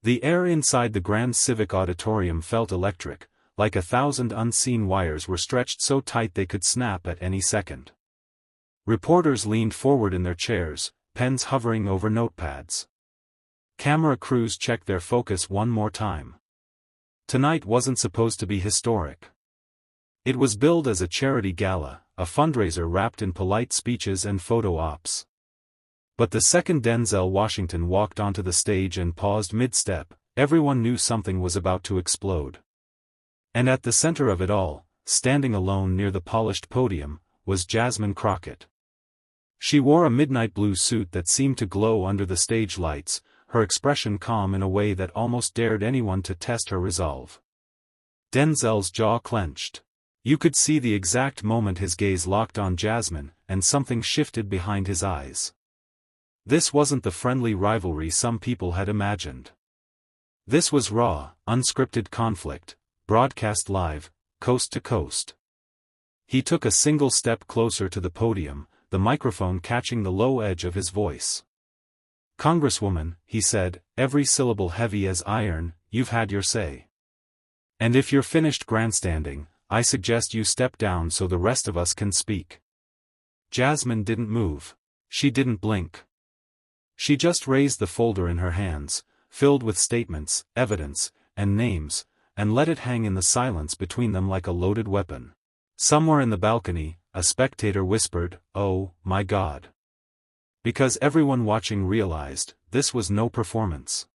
The air inside the Grand Civic Auditorium felt electric, like 1,000 unseen wires were stretched so tight they could snap at any second. Reporters leaned forward in their chairs, pens hovering over notepads. Camera crews checked their focus one more time. Tonight wasn't supposed to be historic. It was billed as a charity gala, a fundraiser wrapped in polite speeches and photo ops. But the second Denzel Washington walked onto the stage and paused mid-step, everyone knew something was about to explode. And at the center of it all, standing alone near the polished podium, was Jasmine Crockett. She wore a midnight blue suit that seemed to glow under the stage lights, her expression calm in a way that almost dared anyone to test her resolve. Denzel's jaw clenched. You could see the exact moment his gaze locked on Jasmine, and something shifted behind his eyes. This wasn't the friendly rivalry some people had imagined. This was raw, unscripted conflict, broadcast live, coast to coast. He took a single step closer to the podium, the microphone catching the low edge of his voice. "Congresswoman," he said, every syllable heavy as iron, "you've had your say. And if you're finished grandstanding, I suggest you step down so the rest of us can speak." Jasmine didn't move. She didn't blink. She just raised the folder in her hands, filled with statements, evidence, and names, and let it hang in the silence between them like a loaded weapon. Somewhere in the balcony, a spectator whispered, "Oh, my God." Because everyone watching realized, this was no performance.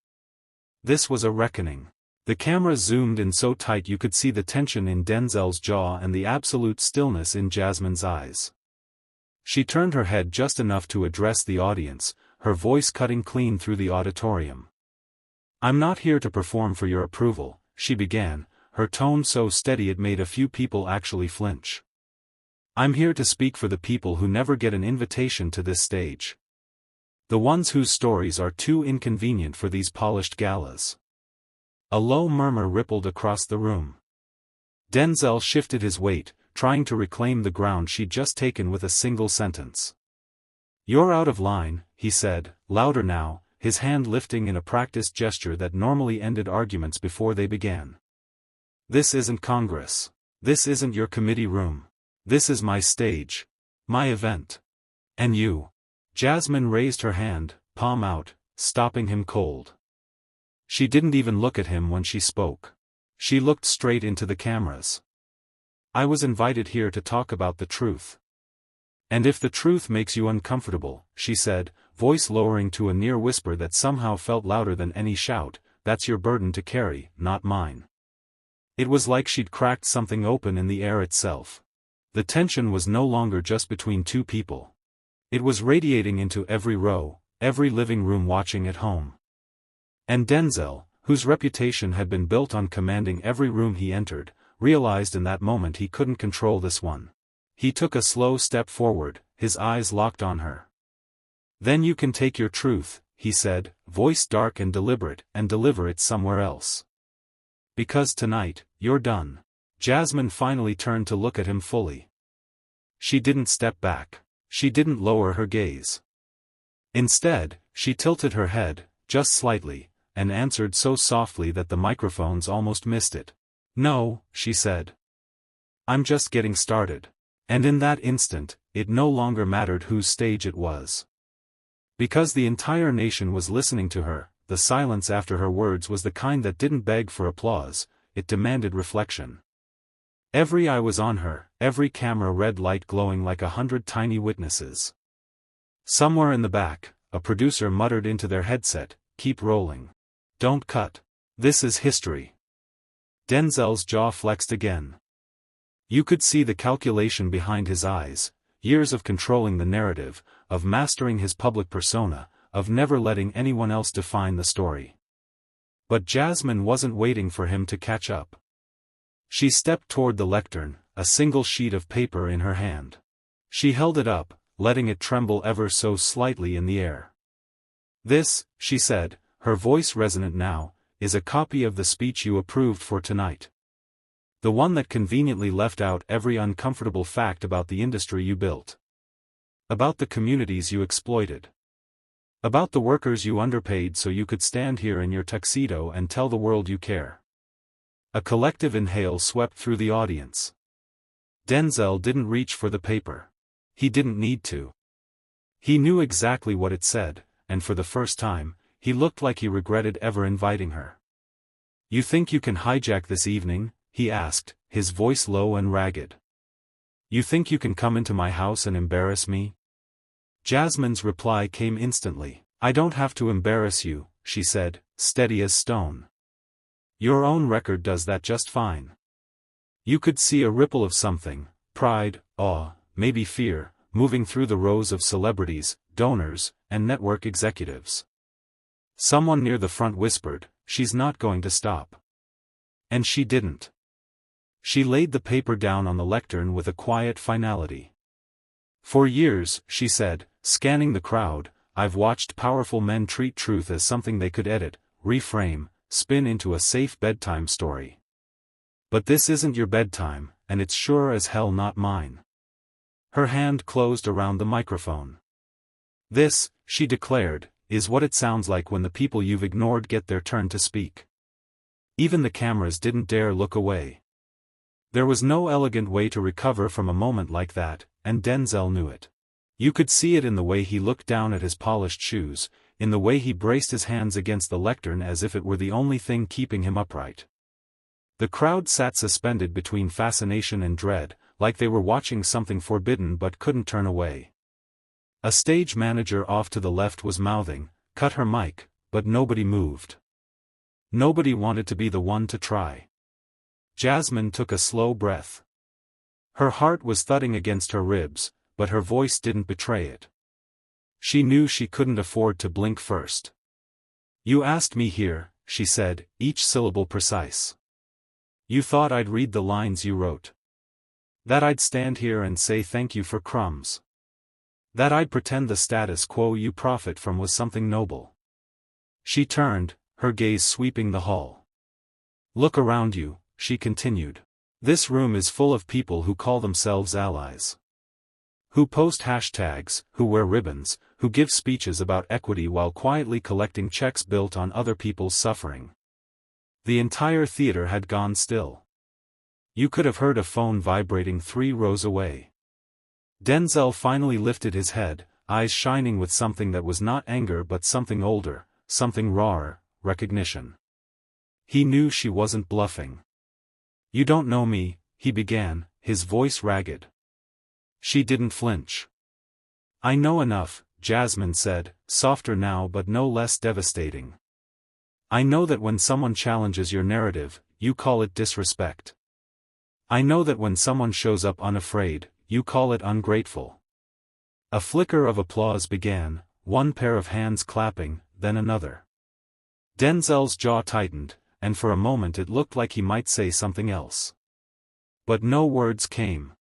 This was a reckoning. The camera zoomed in so tight you could see the tension in Denzel's jaw and the absolute stillness in Jasmine's eyes. She turned her head just enough to address the audience, her voice cutting clean through the auditorium. "I'm not here to perform for your approval," she began, her tone so steady it made a few people actually flinch. "I'm here to speak for the people who never get an invitation to this stage. The ones whose stories are too inconvenient for these polished galas." A low murmur rippled across the room. Denzel shifted his weight, trying to reclaim the ground she'd just taken with a single sentence. "You're out of line," he said, louder now, his hand lifting in a practiced gesture that normally ended arguments before they began. "This isn't Congress. This isn't your committee room. This is my stage. My event. And you." Jasmine raised her hand, palm out, stopping him cold. She didn't even look at him when she spoke. She looked straight into the cameras. "I was invited here to talk about the truth. And if the truth makes you uncomfortable," she said, voice lowering to a near whisper that somehow felt louder than any shout, "that's your burden to carry, not mine." It was like she'd cracked something open in the air itself. The tension was no longer just between two people. It was radiating into every row, every living room watching at home. And Denzel, whose reputation had been built on commanding every room he entered, realized in that moment he couldn't control this one. He took a slow step forward, his eyes locked on her. "Then you can take your truth," he said, voice dark and deliberate, "and deliver it somewhere else. Because tonight, you're done." Jasmine finally turned to look at him fully. She didn't step back. She didn't lower her gaze. Instead, she tilted her head, just slightly, and answered so softly that the microphones almost missed it. "No," she said. "I'm just getting started." And in that instant, it no longer mattered whose stage it was. Because the entire nation was listening to her, the silence after her words was the kind that didn't beg for applause, it demanded reflection. Every eye was on her, every camera red light glowing like 100 tiny witnesses. Somewhere in the back, a producer muttered into their headset, "Keep rolling. Don't cut. This is history." Denzel's jaw flexed again. You could see the calculation behind his eyes, years of controlling the narrative, of mastering his public persona, of never letting anyone else define the story. But Jasmine wasn't waiting for him to catch up. She stepped toward the lectern, a single sheet of paper in her hand. She held it up, letting it tremble ever so slightly in the air. "This," she said, her voice resonant now, "is a copy of the speech you approved for tonight. The one that conveniently left out every uncomfortable fact about the industry you built. About the communities you exploited. About the workers you underpaid so you could stand here in your tuxedo and tell the world you care. A collective inhale swept through the audience. Denzel didn't reach for the paper. He didn't need to. He knew exactly what it said, and for the first time, he looked like he regretted ever inviting her. "You think you can hijack this evening?" he asked, his voice low and ragged. "You think you can come into my house and embarrass me?" Jasmine's reply came instantly. "I don't have to embarrass you," she said, steady as stone. "Your own record does that just fine." You could see a ripple of something, pride, awe, maybe fear, moving through the rows of celebrities, donors, and network executives. Someone near the front whispered, "She's not going to stop." And she didn't. She laid the paper down on the lectern with a quiet finality. "For years," she said, scanning the crowd, "I've watched powerful men treat truth as something they could edit, reframe, spin into a safe bedtime story. But this isn't your bedtime, and it's sure as hell not mine." Her hand closed around the microphone. "This," she declared, "is what it sounds like when the people you've ignored get their turn to speak." Even the cameras didn't dare look away. There was no elegant way to recover from a moment like that, and Denzel knew it. You could see it in the way he looked down at his polished shoes, in the way he braced his hands against the lectern as if it were the only thing keeping him upright. The crowd sat suspended between fascination and dread, like they were watching something forbidden but couldn't turn away. A stage manager off to the left was mouthing, "Cut her mic," but nobody moved. Nobody wanted to be the one to try. Jasmine took a slow breath. Her heart was thudding against her ribs, but her voice didn't betray it. She knew she couldn't afford to blink first. "You asked me here," she said, each syllable precise. "You thought I'd read the lines you wrote. That I'd stand here and say thank you for crumbs. That I'd pretend the status quo you profit from was something noble." She turned, her gaze sweeping the hall. "Look around you," she continued. "This room is full of people who call themselves allies. Who post hashtags, who wear ribbons, who give speeches about equity while quietly collecting checks built on other people's suffering." The entire theater had gone still. You could have heard a phone vibrating 3 rows away. Denzel finally lifted his head, eyes shining with something that was not anger but something older, something rawer, recognition. He knew she wasn't bluffing. "You don't know me," he began, his voice ragged. She didn't flinch. "I know enough," Jasmine said, softer now but no less devastating. "I know that when someone challenges your narrative, you call it disrespect. I know that when someone shows up unafraid, you call it ungrateful." A flicker of applause began, one pair of hands clapping, then another. Denzel's jaw tightened, and for a moment it looked like he might say something else. But no words came.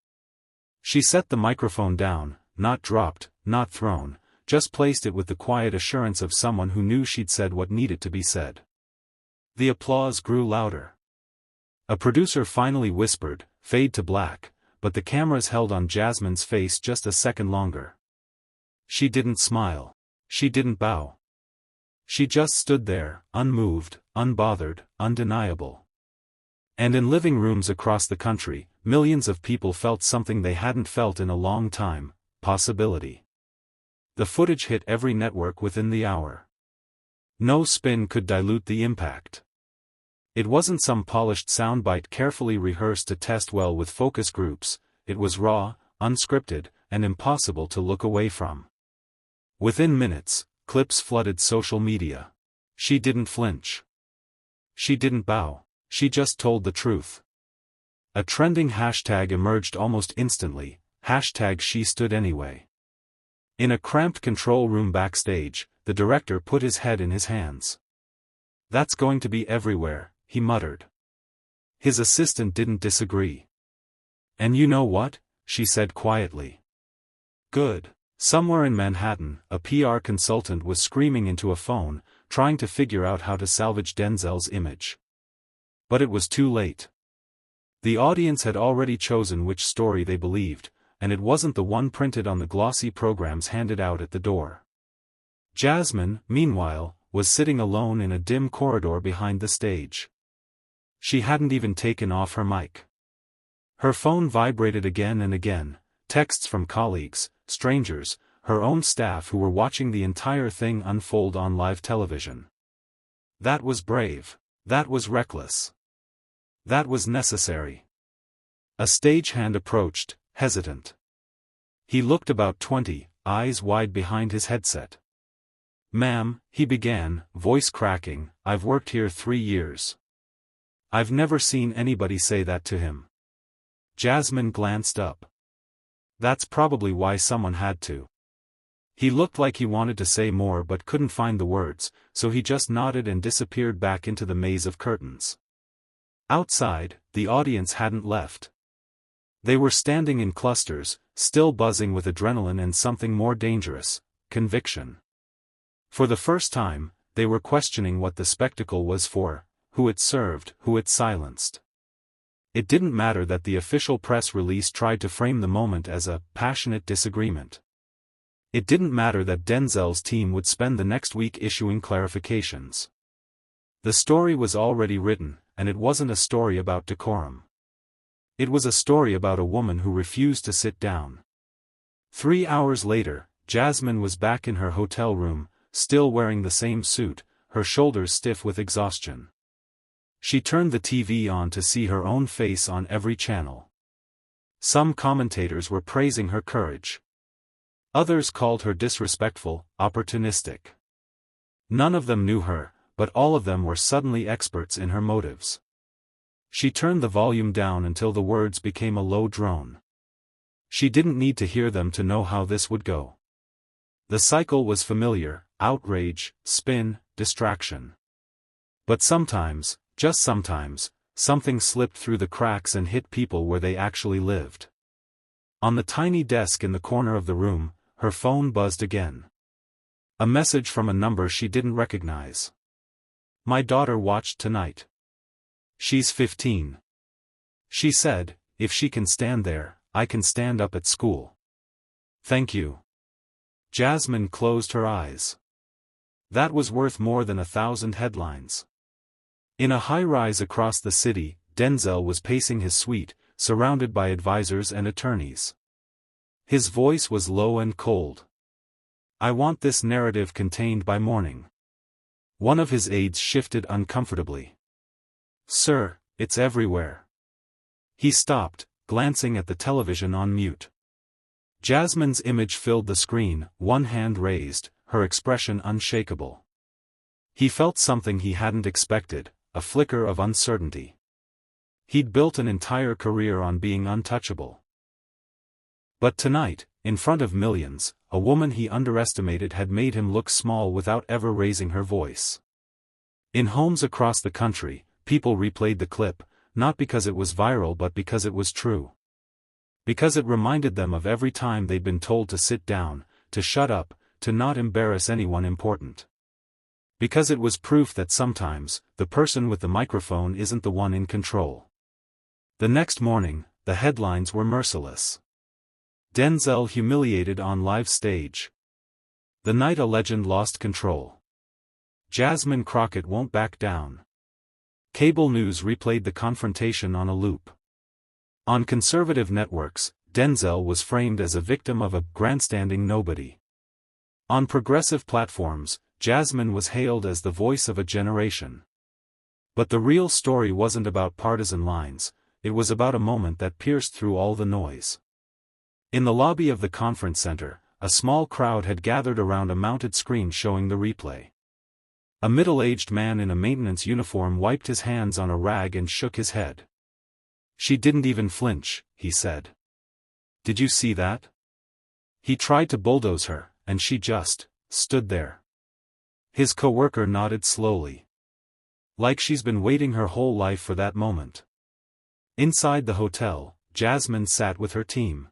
She set the microphone down, not dropped, not thrown, just placed it with the quiet assurance of someone who knew she'd said what needed to be said. The applause grew louder. A producer finally whispered, "Fade to black," but the cameras held on Jasmine's face just a second longer. She didn't smile. She didn't bow. She just stood there, unmoved, unbothered, undeniable. And in living rooms across the country, millions of people felt something they hadn't felt in a long time: possibility. The footage hit every network within the hour. No spin could dilute the impact. It wasn't some polished soundbite carefully rehearsed to test well with focus groups, it was raw, unscripted, and impossible to look away from. Within minutes, clips flooded social media. She didn't flinch. She didn't bow, she just told the truth. A trending hashtag emerged almost instantly, #SheStoodAnyway. In a cramped control room backstage, the director put his head in his hands. "That's going to be everywhere," he muttered. His assistant didn't disagree. "And you know what?" she said quietly. "Good." Somewhere in Manhattan, a PR consultant was screaming into a phone, trying to figure out how to salvage Denzel's image. But it was too late. The audience had already chosen which story they believed, and it wasn't the one printed on the glossy programs handed out at the door. Jasmine, meanwhile, was sitting alone in a dim corridor behind the stage. She hadn't even taken off her mic. Her phone vibrated again and again, texts from colleagues, strangers, her own staff who were watching the entire thing unfold on live television. That was brave. That was reckless. That was necessary. A stagehand approached, hesitant. He looked about 20, eyes wide behind his headset. "Ma'am," he began, voice cracking, "I've worked here 3 years. I've never seen anybody say that to him." Jasmine glanced up. That's probably why someone had to. He looked like he wanted to say more but couldn't find the words, so he just nodded and disappeared back into the maze of curtains. Outside, the audience hadn't left. They were standing in clusters, still buzzing with adrenaline and something more dangerous, conviction. For the first time, they were questioning what the spectacle was for, who it served, who it silenced. It didn't matter that the official press release tried to frame the moment as a passionate disagreement. It didn't matter that Denzel's team would spend the next week issuing clarifications. The story was already written, and it wasn't a story about decorum. It was a story about a woman who refused to sit down. 3 hours later, Jasmine was back in her hotel room, still wearing the same suit, her shoulders stiff with exhaustion. She turned the TV on to see her own face on every channel. Some commentators were praising her courage. Others called her disrespectful, opportunistic. None of them knew her, but all of them were suddenly experts in her motives. She turned the volume down until the words became a low drone. She didn't need to hear them to know how this would go. The cycle was familiar: outrage, spin, distraction. But sometimes, just sometimes, something slipped through the cracks and hit people where they actually lived. On the tiny desk in the corner of the room, her phone buzzed again. A message from a number she didn't recognize. "My daughter watched tonight. She's 15. She said, if she can stand there, I can stand up at school. Thank you." Jasmine closed her eyes. That was worth more than 1,000 headlines. In a high-rise across the city, Denzel was pacing his suite, surrounded by advisors and attorneys. His voice was low and cold. "I want this narrative contained by morning." One of his aides shifted uncomfortably. "Sir, it's everywhere." He stopped, glancing at the television on mute. Jasmine's image filled the screen, one hand raised, her expression unshakable. He felt something he hadn't expected, a flicker of uncertainty. He'd built an entire career on being untouchable. But tonight, in front of millions, a woman he underestimated had made him look small without ever raising her voice. In homes across the country, people replayed the clip, not because it was viral but because it was true. Because it reminded them of every time they'd been told to sit down, to shut up, to not embarrass anyone important. Because it was proof that sometimes, the person with the microphone isn't the one in control. The next morning, the headlines were merciless. Denzel humiliated on live stage. The night a legend lost control. Jasmine Crockett won't back down. Cable news replayed the confrontation on a loop. On conservative networks, Denzel was framed as a victim of a grandstanding nobody. On progressive platforms, Jasmine was hailed as the voice of a generation. But the real story wasn't about partisan lines, it was about a moment that pierced through all the noise. In the lobby of the conference center, a small crowd had gathered around a mounted screen showing the replay. A middle-aged man in a maintenance uniform wiped his hands on a rag and shook his head. "She didn't even flinch," he said. "Did you see that?" He tried to bulldoze her, and she just stood there. His coworker nodded slowly. Like she's been waiting her whole life for that moment. Inside the hotel, Jasmine sat with her team.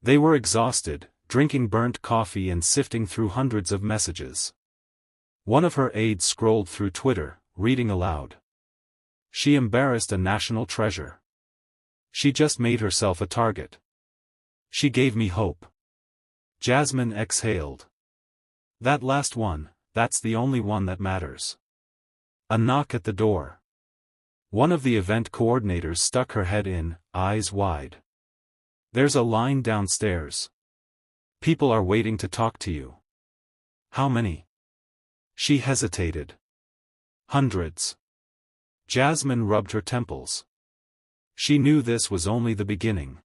They were exhausted, drinking burnt coffee and sifting through hundreds of messages. One of her aides scrolled through Twitter, reading aloud. "She embarrassed a national treasure. She just made herself a target. She gave me hope." Jasmine exhaled. That last one, that's the only one that matters. A knock at the door. One of the event coordinators stuck her head in, eyes wide. There's a line downstairs. People are waiting to talk to you. How many? She hesitated. Hundreds. Jasmine rubbed her temples. She knew this was only the beginning.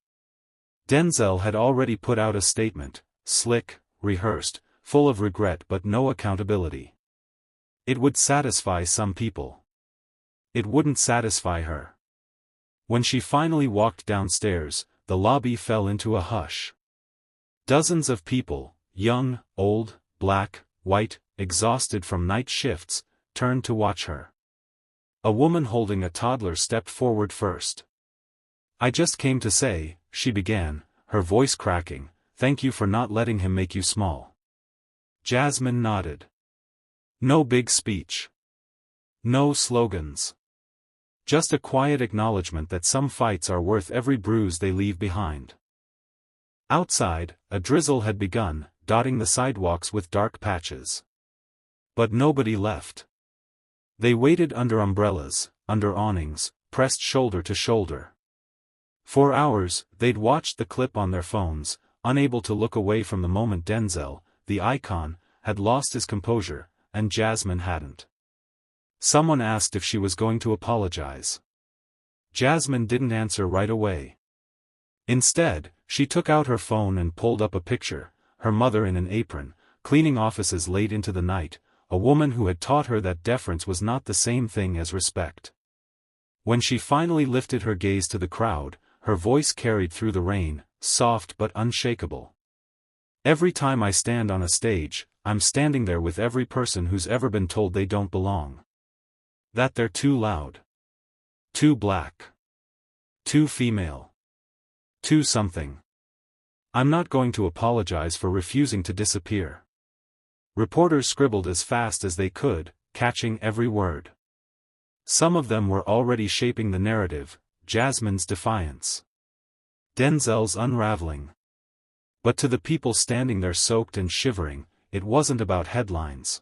Denzel had already put out a statement, slick, rehearsed, full of regret but no accountability. It would satisfy some people. It wouldn't satisfy her. When she finally walked downstairs, the lobby fell into a hush. Dozens of people, young, old, black, white, exhausted from night shifts, turned to watch her. A woman holding a toddler stepped forward first. "I just came to say," she began, her voice cracking, "thank you for not letting him make you small." Jasmine nodded. No big speech. No slogans. Just a quiet acknowledgement that some fights are worth every bruise they leave behind. Outside, a drizzle had begun, dotting the sidewalks with dark patches. But nobody left. They waited under umbrellas, under awnings, pressed shoulder to shoulder. For hours, they'd watched the clip on their phones, unable to look away from the moment Denzel, the icon, had lost his composure, and Jasmine hadn't. Someone asked if she was going to apologize. Jasmine didn't answer right away. Instead, she took out her phone and pulled up a picture, her mother in an apron, cleaning offices late into the night, a woman who had taught her that deference was not the same thing as respect. When she finally lifted her gaze to the crowd, her voice carried through the rain, soft but unshakable. "Every time I stand on a stage, I'm standing there with every person who's ever been told they don't belong. That they're too loud. Too black. Too female. Too something. I'm not going to apologize for refusing to disappear." Reporters scribbled as fast as they could, catching every word. Some of them were already shaping the narrative, Jasmine's defiance. Denzel's unraveling. But to the people standing there soaked and shivering, it wasn't about headlines.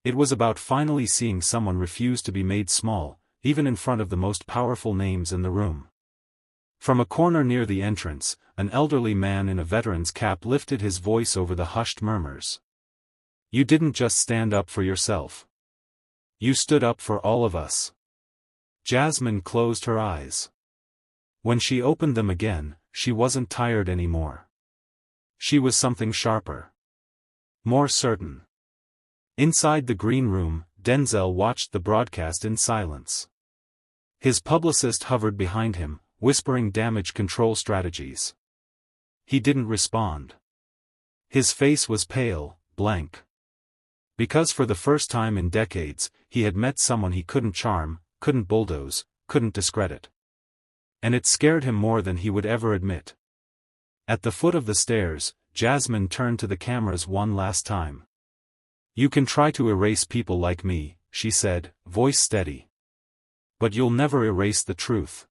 It was about finally seeing someone refuse to be made small, even in front of the most powerful names in the room. From a corner near the entrance, an elderly man in a veteran's cap lifted his voice over the hushed murmurs. "You didn't just stand up for yourself. You stood up for all of us." Jasmine closed her eyes. When she opened them again, she wasn't tired anymore. She was something sharper. More certain. Inside the green room, Denzel watched the broadcast in silence. His publicist hovered behind him, whispering damage control strategies. He didn't respond. His face was pale, blank. Because for the first time in decades, he had met someone he couldn't charm, couldn't bulldoze, couldn't discredit. And it scared him more than he would ever admit. At the foot of the stairs, Jasmine turned to the cameras one last time. "You can try to erase people like me," she said, voice steady. "But you'll never erase the truth.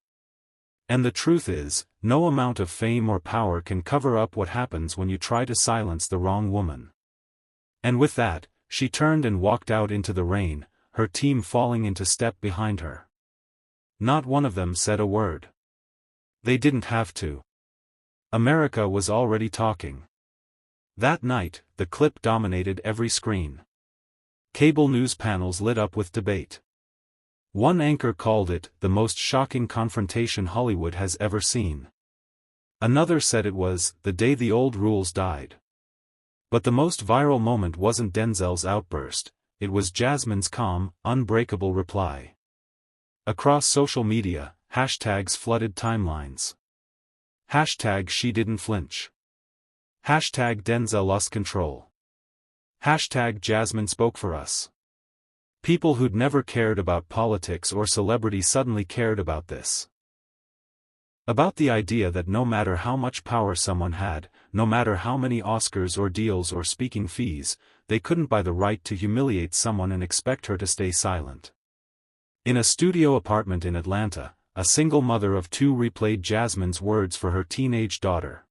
And the truth is, no amount of fame or power can cover up what happens when you try to silence the wrong woman." And with that, she turned and walked out into the rain, her team falling into step behind her. Not one of them said a word. They didn't have to. America was already talking. That night, the clip dominated every screen. Cable news panels lit up with debate. One anchor called it the most shocking confrontation Hollywood has ever seen. Another said it was the day the old rules died. But the most viral moment wasn't Denzel's outburst, it was Jasmine's calm, unbreakable reply. Across social media, hashtags flooded timelines. Hashtag she didn't flinch. Hashtag Denzel lost control. Hashtag Jasmine spoke for us. People who'd never cared about politics or celebrity suddenly cared about this. About the idea that no matter how much power someone had, no matter how many Oscars or deals or speaking fees, they couldn't buy the right to humiliate someone and expect her to stay silent. In a studio apartment in Atlanta, a single mother of two replayed Jasmine's words for her teenage daughter.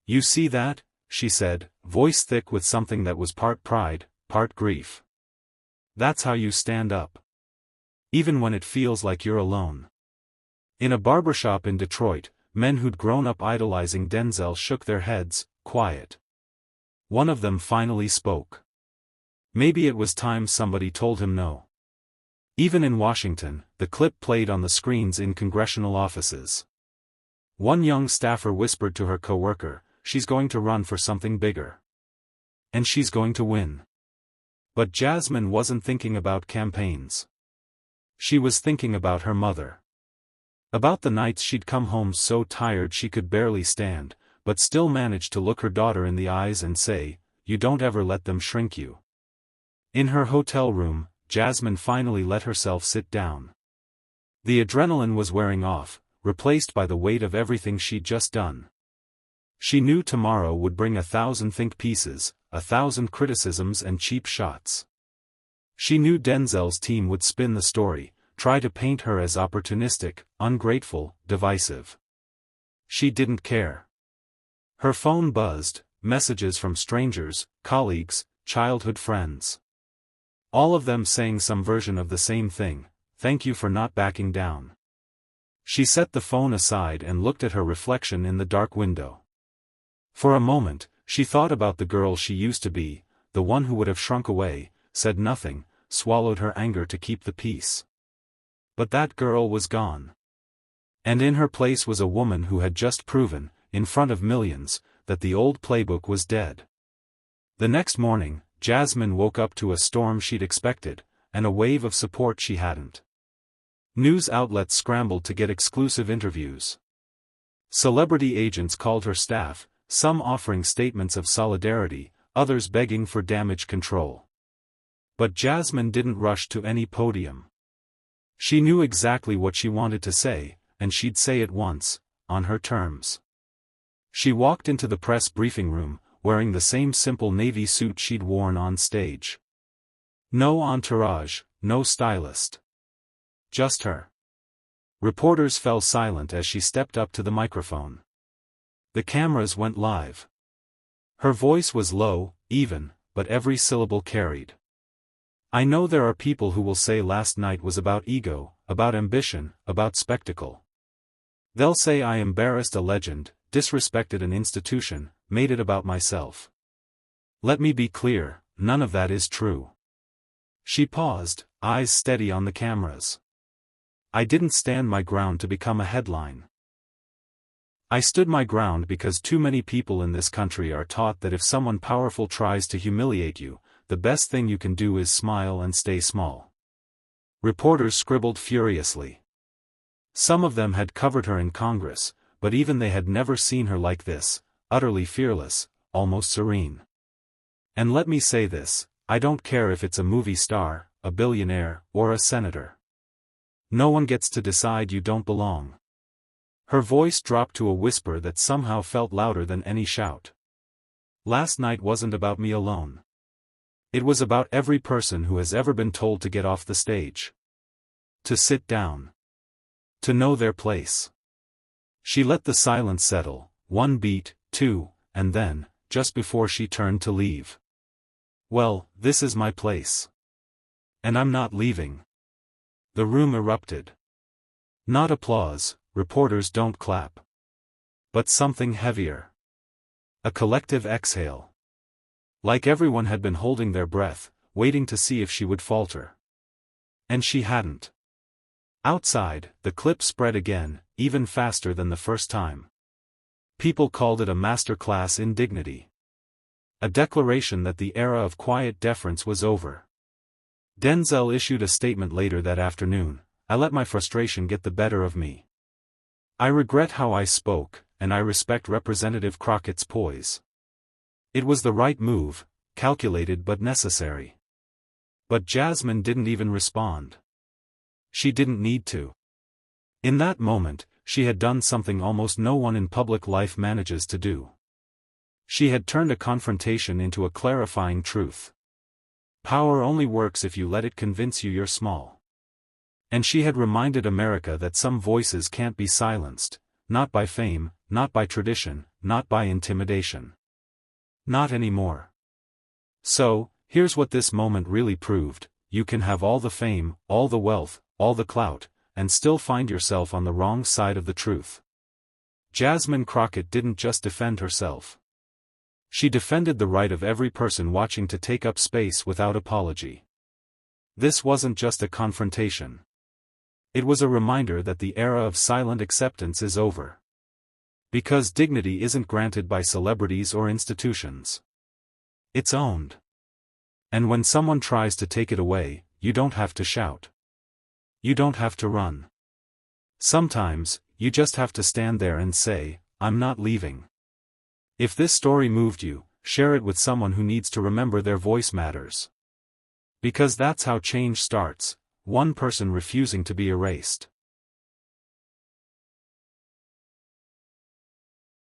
"You see that? she said, voice thick with something that was part pride, part grief. That's how you stand up. Even when it feels like you're alone. In a barbershop in Detroit, men who'd grown up idolizing Denzel shook their heads, quiet. One of them finally spoke. Maybe it was time somebody told him no. Even in Washington, the clip played on the screens in congressional offices. One young staffer whispered to her coworker, "She's going to run for something bigger. And she's going to win." But Jasmine wasn't thinking about campaigns. She was thinking about her mother. About the nights she'd come home so tired she could barely stand, but still managed to look her daughter in the eyes and say, "You don't ever let them shrink you." In her hotel room, Jasmine finally let herself sit down. The adrenaline was wearing off, replaced by the weight of everything she'd just done. She knew tomorrow would bring 1,000 think pieces, 1,000 criticisms and cheap shots. She knew Denzel's team would spin the story, try to paint her as opportunistic, ungrateful, divisive. She didn't care. Her phone buzzed, messages from strangers, colleagues, childhood friends. All of them saying some version of the same thing, "Thank you for not backing down." She set the phone aside and looked at her reflection in the dark window. For a moment, she thought about the girl she used to be, the one who would have shrunk away, said nothing, swallowed her anger to keep the peace. But that girl was gone. And in her place was a woman who had just proven, in front of millions, that the old playbook was dead. The next morning, Jasmine woke up to a storm she'd expected, and a wave of support she hadn't. News outlets scrambled to get exclusive interviews. Celebrity agents called her staff, some offering statements of solidarity, others begging for damage control. But Jasmine didn't rush to any podium. She knew exactly what she wanted to say, and she'd say it once, on her terms. She walked into the press briefing room, wearing the same simple navy suit she'd worn on stage. No entourage, no stylist. Just her. Reporters fell silent as she stepped up to the microphone. The cameras went live. Her voice was low, even, but every syllable carried. "I know there are people who will say last night was about ego, about ambition, about spectacle. They'll say I embarrassed a legend, disrespected an institution, made it about myself. Let me be clear, none of that is true." She paused, eyes steady on the cameras. "I didn't stand my ground to become a headline. I stood my ground because too many people in this country are taught that if someone powerful tries to humiliate you, the best thing you can do is smile and stay small." Reporters scribbled furiously. Some of them had covered her in Congress, but even they had never seen her like this, utterly fearless, almost serene. And let me say this, I don't care if it's a movie star, a billionaire, or a senator. No one gets to decide you don't belong. Her voice dropped to a whisper that somehow felt louder than any shout. Last night wasn't about me alone. It was about every person who has ever been told to get off the stage. To sit down. To know their place. She let the silence settle, one beat, two, and then, just before she turned to leave. "Well, this is my place. And I'm not leaving." The room erupted. Not applause, reporters don't clap. But something heavier. A collective exhale. Like everyone had been holding their breath, waiting to see if she would falter. And she hadn't. Outside, the clip spread again, even faster than the first time. People called it a masterclass in dignity. A declaration that the era of quiet deference was over. Denzel issued a statement later that afternoon, "I let my frustration get the better of me. I regret how I spoke, and I respect Representative Crockett's poise. It was the right move, calculated but necessary." But Jasmine didn't even respond. She didn't need to. In that moment, she had done something almost no one in public life manages to do. She had turned a confrontation into a clarifying truth. Power only works if you let it convince you you're small. And she had reminded America that some voices can't be silenced, not by fame, not by tradition, not by intimidation. Not anymore. So, here's what this moment really proved: you can have all the fame, all the wealth, all the clout, and still find yourself on the wrong side of the truth. Jasmine Crockett didn't just defend herself. She defended the right of every person watching to take up space without apology. This wasn't just a confrontation. It was a reminder that the era of silent acceptance is over. Because dignity isn't granted by celebrities or institutions. It's owned. And when someone tries to take it away, you don't have to shout. You don't have to run. Sometimes, you just have to stand there and say, "I'm not leaving." If this story moved you, share it with someone who needs to remember their voice matters. Because that's how change starts, one person refusing to be erased.